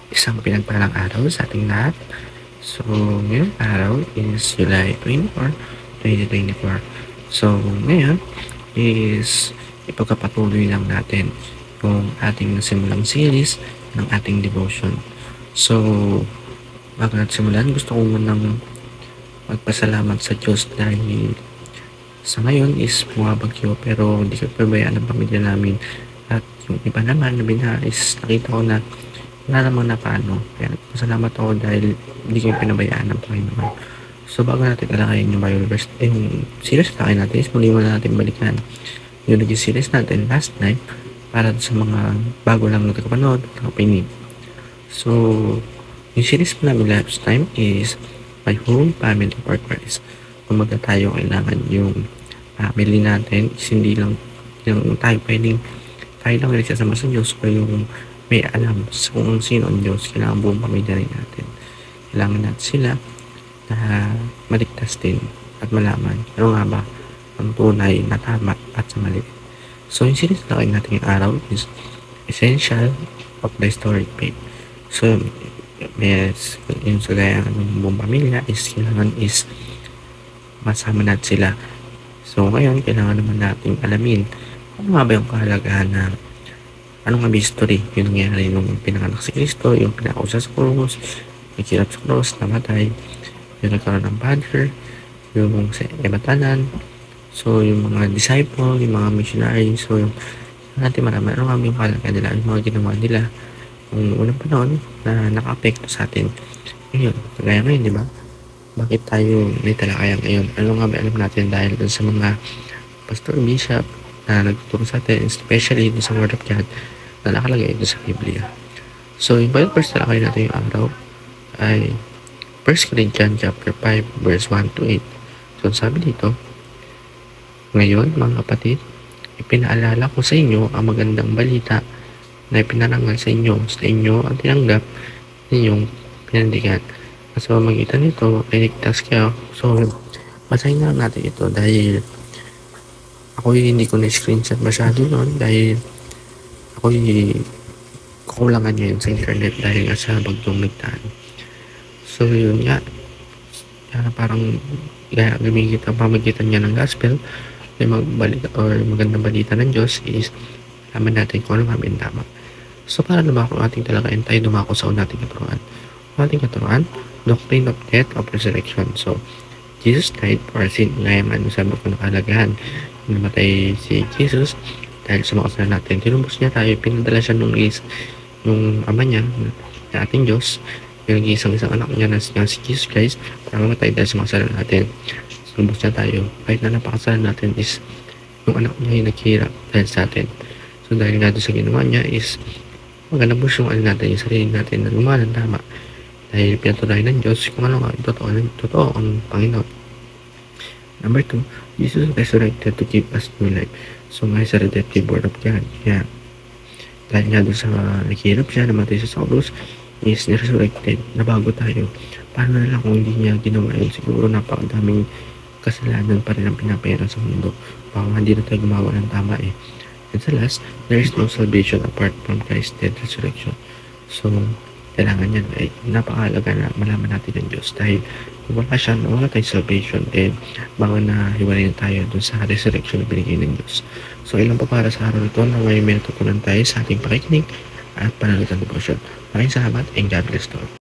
Isang pinagpalang araw sa ating lahat. So, ngayong araw is July 24, 2024. So, ngayon is ipagpapatuloy lang natin yung ating simulang series ng ating devotion. So, bago natin simulan, gusto ko munang magpasalamat sa Diyos dahil sa ngayon is bumabagyo pero hindi ko pabayaan ang pamilya namin. At yung iba naman na binalis, nakita ko na wala namang napaano. Kaya salamat ako dahil hindi ko pinabayaan ng Panginoon. So bago natin alakayin yung Bible verse, yung series na natin is muli muna natin balikan yung naging series natin last night para sa mga bago lang nagkapanood, nakapinig. So, yung series po namin last time is My Whole Family for Christ. Kumbaga tayo kailangan yung family natin is hindi lang yung tayo pwedeng tayo lang nagsasama sa Diyos o yung may alam kung sino ang Diyos. Kailangan buong pamilya rin natin. Kailangan natin sila na maligtas din at malaman ano nga ba ang tunay na tama at sa mali. So, yung series na kayo natin yung araw is Essential of the Historic Faith. So, yes, yung sa gaya ng buong pamilya is kailangan is masama natin sila. So, ngayon, kailangan naman natin alamin ano nga ba yung kahalagahan na ano nga ba history yung nangyari nung pinanganak si Kristo, yung pinakausa sa krus, nagkirap sa krus, namatay, yung nagkaroon ng father, yung sa ebatanan, so yung mga disciple, yung mga missionary, so yung natin marami, ano nga ba yung kahalagahan nila, yung mga ginawa nila yung unang panahon na naka-apekto sa atin. Ngayon, kagaya ngayon, di ba? Bakit tayo may talakayan ngayon? Ano nga ba alam natin dahil dun sa mga pastor, bishop na nagtuturo sa atin, especially dun sa Word of God na nakalagay dun sa Biblia. So, yung Bible verse na talakayan natin yung araw ay 1 Corinthians chapter 5 verse 1 to 8. So, sabi dito, ngayon, mga kapatid, ipinaalala ko sa inyo ang magandang balita na ipinarangal sa inyo ang tinanggap ninyong pinandigan. Sa pamagitan nito ay ligtas kayo. So, basahin na natin ito dahil ako hindi ko na-screenshot masyado noon dahil ako kukulangan ngayon sa internet dahil nga sa bagtong nagtaan. So, yun nga. Parang gamigit ang pamagitan niya ng gospel ay magbalita or magandang balita ng Diyos is alaman natin kung ano nga ba tama. So, para lumako ang ating talakayan tayo dumako sa nating katuruan. Ang ating katuruan, Doctrine of Death of Resurrection. So, Jesus died for our sin. Ngaya man, sabi ko nakalagahan. Namatay si Jesus dahil sa mga kasalanan natin. Tinumbos niya tayo, pinadala siya nung ama niya, na ating Diyos, yung isang anak niya na si Jesus Christ, para mamatay dahil sa mga kasalanan natin. Tinumbos niya tayo. Kahit na napakasalan natin is yung anak niya yung naghihirap dahil sa atin. So, dahil nga doon sa ginawa niya is maganabos yung natin, yung sarili natin na gumawa ng tama. Dahil pinatunayan ng Diyos kung ano nga totoo ang Panginoon. Number 2, Jesus resurrected to give us new life. So nga sa redemptive word of God. Kaya dahil nga doon sa naghihirap siya, namatay siya sa krus, is resurrected, na bago tayo. Paano na lang kung hindi niya ginawa yun? Siguro napakadaming kasalanan pa rin ang pinapera sa mundo. Baka hindi na tayo gumawa ng tama eh. And sa last, there is no salvation apart from Christ's death resurrection. So, kailangan yan ay napakahalaga na malaman natin ng Diyos dahil kung wala siya, wala tayong salvation and baka na hiwalay na tayo dun sa resurrection na binigay ng Diyos. So, ilan pa para sa araw ito na may natutunan tayo sa ating pakikinig at pananalig ng devotion. Maraming salamat and God bless to all.